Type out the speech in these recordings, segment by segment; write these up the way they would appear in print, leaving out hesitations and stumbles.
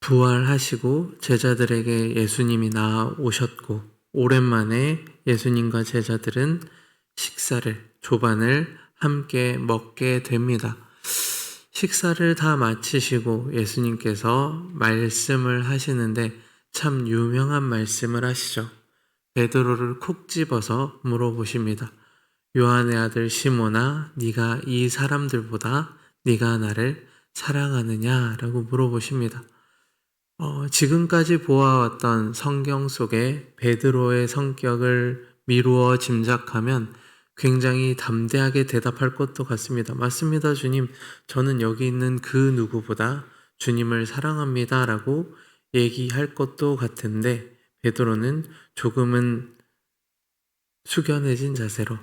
부활하시고 제자들에게 예수님이 나오셨고 오랜만에 예수님과 제자들은 조반을 함께 먹게 됩니다. 식사를 다 마치시고 예수님께서 말씀을 하시는데 참 유명한 말씀을 하시죠. 베드로를 콕 집어서 물어보십니다. 요한의 아들 시몬아, 네가 이 사람들보다 네가 나를 사랑하느냐라고 물어보십니다. 지금까지 보아왔던 성경 속에 베드로의 성격을 미루어 짐작하면 굉장히 담대하게 대답할 것도 같습니다. 맞습니다, 주님. 저는 여기 있는 그 누구보다 주님을 사랑합니다. 라고 얘기할 것도 같은데 베드로는 조금은 숙연해진 자세로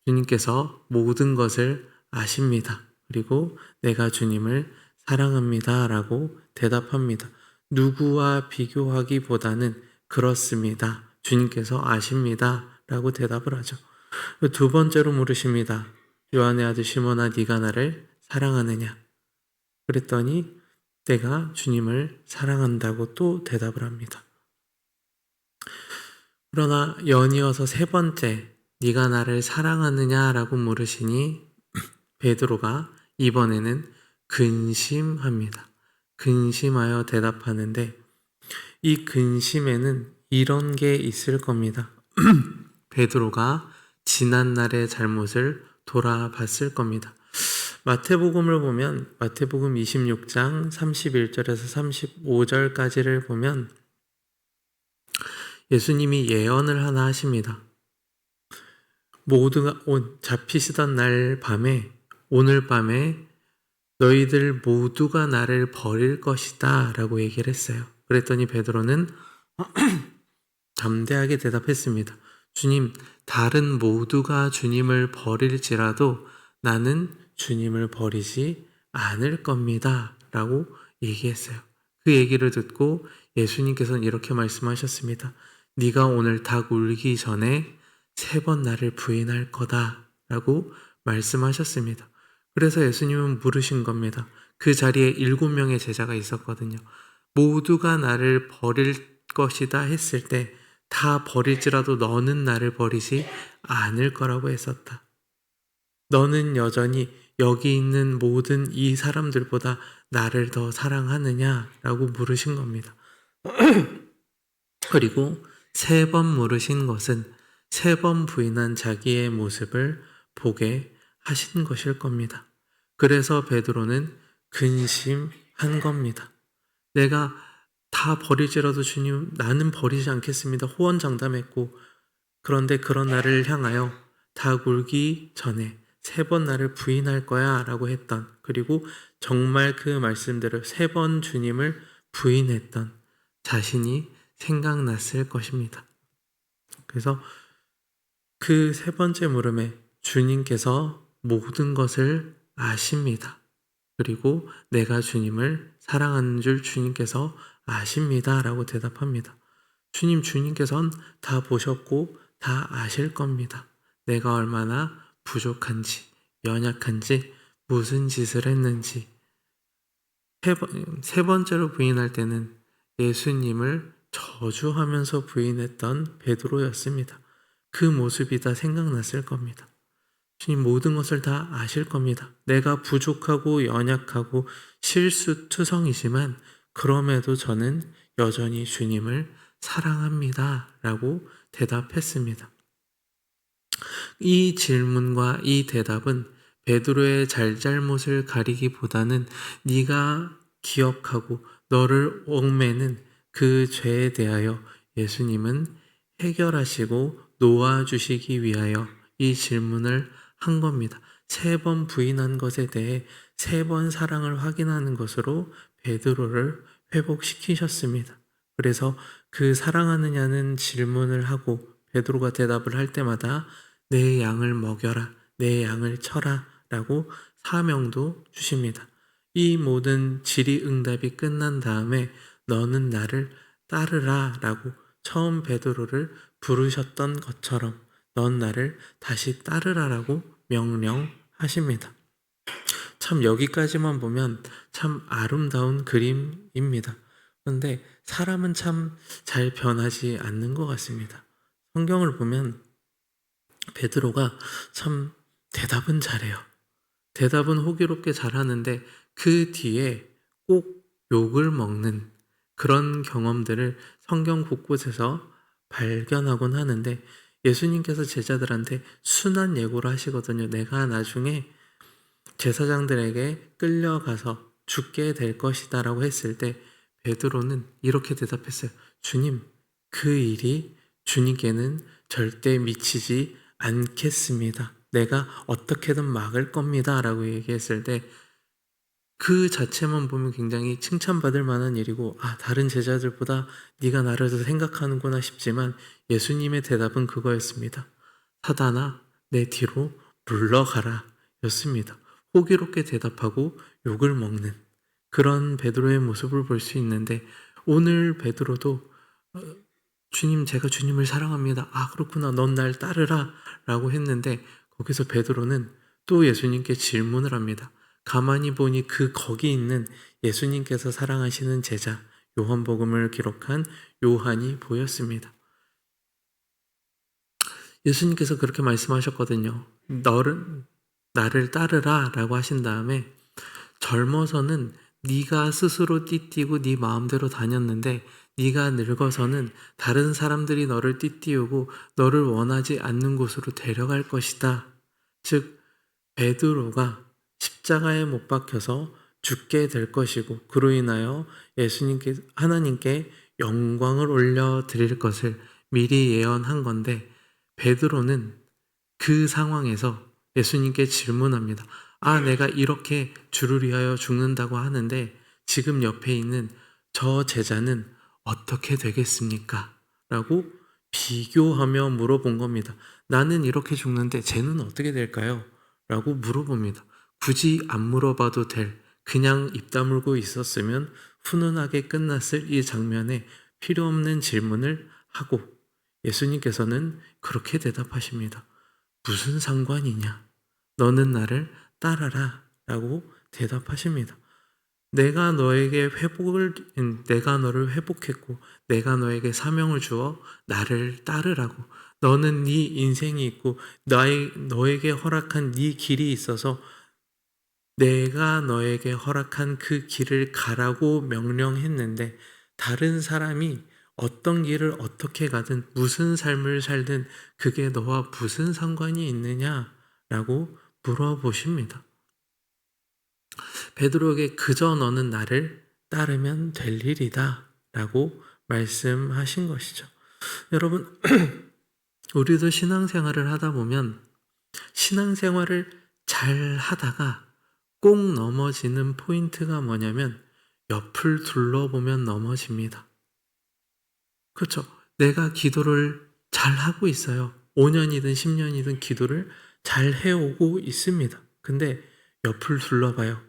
주님께서 모든 것을 아십니다. 그리고 내가 주님을 사랑합니다. 라고 대답합니다. 누구와 비교하기보다는 그렇습니다. 주님께서 아십니다. 라고 대답을 하죠. 두 번째로 물으십니다. 요한의 아들 시몬아, 네가 나를 사랑하느냐? 그랬더니 내가 주님을 사랑한다고 또 대답을 합니다. 그러나 연이어서 세 번째, 네가 나를 사랑하느냐라고 물으시니 베드로가 이번에는 근심합니다. 근심하여 대답하는데 이 근심에는 이런 게 있을 겁니다. 베드로가 지난날의 잘못을 돌아봤을 겁니다. 마태복음을 보면 마태복음 26장 31절에서 35절까지를 보면 예수님이 예언을 하나 하십니다. 모두가 잡히시던 날 밤에 오늘 밤에 너희들 모두가 나를 버릴 것이다 라고 얘기를 했어요. 그랬더니 베드로는 담대하게 대답했습니다. 주님, 다른 모두가 주님을 버릴지라도 나는 주님을 버리지 않을 겁니다 라고 얘기했어요. 그 얘기를 듣고 예수님께서는 이렇게 말씀하셨습니다. 네가 오늘 닭 울기 전에 3번 나를 부인할 거다 라고 말씀하셨습니다. 그래서 예수님은 물으신 겁니다. 그 자리에 7명의 제자가 있었거든요. 모두가 나를 버릴 것이다 했을 때 다 버릴지라도 너는 나를 버리지 않을 거라고 했었다. 너는 여전히 여기 있는 모든 이 사람들보다 나를 더 사랑하느냐라고 물으신 겁니다. 그리고 3번 물으신 것은 3번 부인한 자기의 모습을 보게 하신 것일 겁니다. 그래서 베드로는 근심한 겁니다. 내가 다 버릴지라도 주님, 나는 버리지 않겠습니다. 호언장담했고, 그런데 그런 나를 향하여 닭 울기 전에 3번 나를 부인할 거야 라고 했던, 그리고 정말 그 말씀대로 3번 주님을 부인했던 자신이 생각났을 것입니다. 그래서 그 3번째 물음에 주님께서 모든 것을 아십니다. 그리고 내가 주님을 사랑하는 줄 주님께서 아십니다 라고 대답합니다. 주님께서는 다 보셨고 다 아실 겁니다. 내가 얼마나 부족한지, 연약한지, 무슨 짓을 했는지. 세 번째로 부인할 때는 예수님을 저주하면서 부인했던 베드로였습니다. 그 모습이 다 생각났을 겁니다. 주님 모든 것을 다 아실 겁니다. 내가 부족하고 연약하고 실수투성이지만 그럼에도 저는 여전히 주님을 사랑합니다 라고 대답했습니다. 이 질문과 이 대답은 베드로의 잘잘못을 가리기보다는 네가 기억하고 너를 얽매는 그 죄에 대하여 예수님은 해결하시고 놓아주시기 위하여 이 질문을 한 겁니다. 3번 부인한 것에 대해 3번 사랑을 확인하는 것으로 베드로를 회복시키셨습니다. 그래서 그 사랑하느냐는 질문을 하고 베드로가 대답을 할 때마다 내 양을 먹여라, 내 양을 쳐라 라고 사명도 주십니다. 이 모든 질의응답이 끝난 다음에 너는 나를 따르라 라고 처음 베드로를 부르셨던 것처럼 넌 나를 다시 따르라라고 명령하십니다. 참 여기까지만 보면 참 아름다운 그림입니다. 그런데 사람은 참 잘 변하지 않는 것 같습니다. 성경을 보면 베드로가 참 대답은 잘해요. 대답은 호기롭게 잘하는데 그 뒤에 꼭 욕을 먹는 그런 경험들을 성경 곳곳에서 발견하곤 하는데, 예수님께서 제자들한테 순한 예고를 하시거든요. 내가 나중에 제사장들에게 끌려가서 죽게 될 것이다 라고 했을 때 베드로는 이렇게 대답했어요. 주님, 그 일이 주님께는 절대 미치지 않겠습니다. 내가 어떻게든 막을 겁니다 라고 얘기했을 때 그 자체만 보면 굉장히 칭찬받을 만한 일이고, 다른 제자들보다 네가 나를 더 생각하는구나 싶지만 예수님의 대답은 그거였습니다. 사단아, 내 뒤로 물러가라 였습니다. 호기롭게 대답하고 욕을 먹는 그런 베드로의 모습을 볼 수 있는데, 오늘 베드로도 주님, 제가 주님을 사랑합니다. 그렇구나. 넌 날 따르라 라고 했는데, 거기서 베드로는 또 예수님께 질문을 합니다. 가만히 보니 거기 있는 예수님께서 사랑하시는 제자 요한복음을 기록한 요한이 보였습니다. 예수님께서 그렇게 말씀하셨거든요. 나를 따르라 라고 하신 다음에, 젊어서는 네가 스스로 띠띠고 네 마음대로 다녔는데 네가 늙어서는 다른 사람들이 너를 띠띠우고 너를 원하지 않는 곳으로 데려갈 것이다. 즉 베드로가 십자가에 못 박혀서 죽게 될 것이고, 그로 인하여 하나님께 영광을 올려 드릴 것을 미리 예언한 건데, 베드로는 그 상황에서 예수님께 질문합니다. 내가 이렇게 주를 위하여 죽는다고 하는데 지금 옆에 있는 저 제자는 어떻게 되겠습니까? 라고 비교하며 물어본 겁니다. 나는 이렇게 죽는데 쟤는 어떻게 될까요? 라고 물어봅니다. 굳이 안 물어봐도 그냥 입 다물고 있었으면 훈훈하게 끝났을 이 장면에 필요 없는 질문을 하고, 예수님께서는 그렇게 대답하십니다. 무슨 상관이냐? 너는 나를 따라라 라고 대답하십니다. 내가 너를 회복했고 내가 너에게 사명을 주어 나를 따르라고. 너는 네 인생이 있고 너에게 허락한 네 길이 있어서 내가 너에게 허락한 그 길을 가라고 명령했는데, 다른 사람이 어떤 길을 어떻게 가든 무슨 삶을 살든 그게 너와 무슨 상관이 있느냐라고 물어보십니다. 베드로에게 그저 너는 나를 따르면 될 일이다 라고 말씀하신 것이죠. 여러분, 우리도 신앙생활을 하다 보면 신앙생활을 잘 하다가 꼭 넘어지는 포인트가 뭐냐면 옆을 둘러보면 넘어집니다. 그렇죠. 내가 기도를 잘 하고 있어요. 5년이든 10년이든 기도를 잘 해오고 있습니다. 근데 옆을 둘러봐요.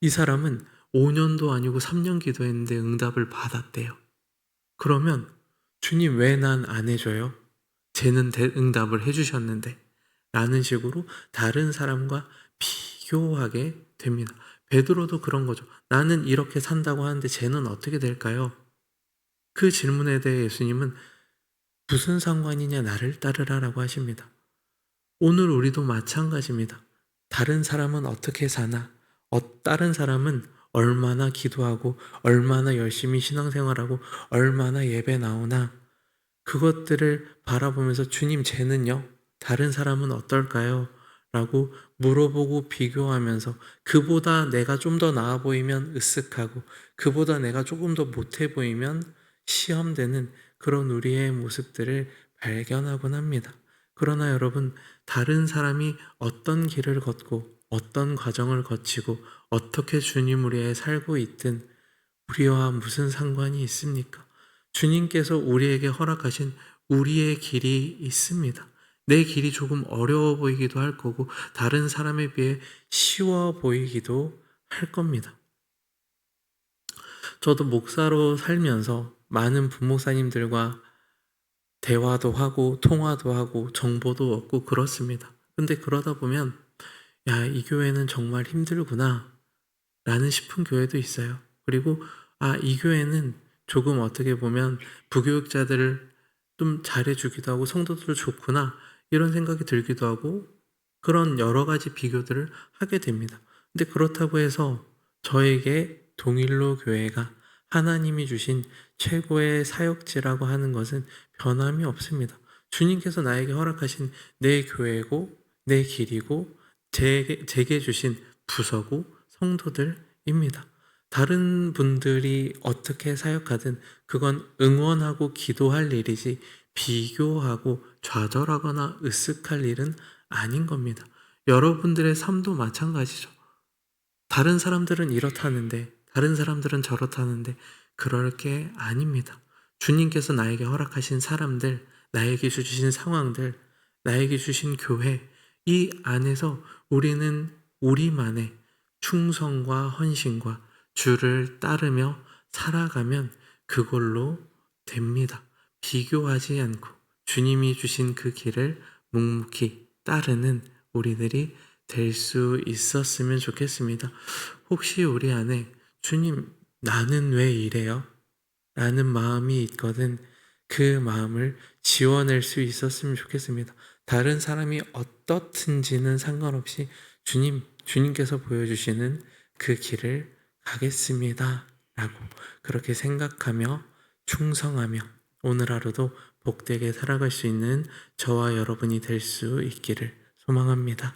이 사람은 5년도 아니고 3년 기도했는데 응답을 받았대요. 그러면 주님 왜 난 안 해줘요? 쟤는 응답을 해주셨는데 라는 식으로 다른 사람과 비교하게 됩니다. 베드로도 그런 거죠. 나는 이렇게 산다고 하는데 쟤는 어떻게 될까요? 그 질문에 대해 예수님은 무슨 상관이냐 나를 따르라 라고 하십니다. 오늘 우리도 마찬가지입니다. 다른 사람은 어떻게 사나? 다른 사람은 얼마나 기도하고 얼마나 열심히 신앙생활하고 얼마나 예배 나오나? 그것들을 바라보면서 주님, 쟤는요? 다른 사람은 어떨까요? 라고 물어보고 비교하면서 그보다 내가 좀 더 나아 보이면 으쓱하고 그보다 내가 조금 더 못해 보이면 시험되는 그런 우리의 모습들을 발견하곤 합니다. 그러나 여러분, 다른 사람이 어떤 길을 걷고 어떤 과정을 거치고 어떻게 주님을 위해 살고 있든 우리와 무슨 상관이 있습니까? 주님께서 우리에게 허락하신 우리의 길이 있습니다. 내 길이 조금 어려워 보이기도 할 거고 다른 사람에 비해 쉬워 보이기도 할 겁니다. 저도 목사로 살면서 많은 부목사님들과 대화도 하고 통화도 하고 정보도 얻고 그렇습니다. 근데 그러다 보면 이 교회는 정말 힘들구나 라는 싶은 교회도 있어요. 그리고 이 교회는 조금 어떻게 보면 부교육자들을 좀 잘해주기도 하고 성도들 좋구나 이런 생각이 들기도 하고 그런 여러 가지 비교들을 하게 됩니다. 근데 그렇다고 해서 저에게 동일로 교회가 하나님이 주신 최고의 사역지라고 하는 것은 변함이 없습니다. 주님께서 나에게 허락하신 내 교회고 내 길이고 제게 주신 부서고 성도들입니다. 다른 분들이 어떻게 사역하든 그건 응원하고 기도할 일이지 비교하고 좌절하거나 으쓱할 일은 아닌 겁니다. 여러분들의 삶도 마찬가지죠. 다른 사람들은 이렇다는데, 다른 사람들은 저렇다는데, 그럴 게 아닙니다. 주님께서 나에게 허락하신 사람들, 나에게 주신 상황들, 나에게 주신 교회, 이 안에서 우리는 우리만의 충성과 헌신과 주를 따르며 살아가면 그걸로 됩니다. 비교하지 않고 주님이 주신 그 길을 묵묵히 따르는 우리들이 될 수 있었으면 좋겠습니다. 혹시 우리 안에 주님, 나는 왜 이래요? 라는 마음이 있거든 그 마음을 지워낼 수 있었으면 좋겠습니다. 다른 사람이 어떻든지는 상관없이 주님께서 보여주시는 그 길을 가겠습니다. 라고 그렇게 생각하며 충성하며 오늘 하루도 복되게 살아갈 수 있는 저와 여러분이 될 수 있기를 소망합니다.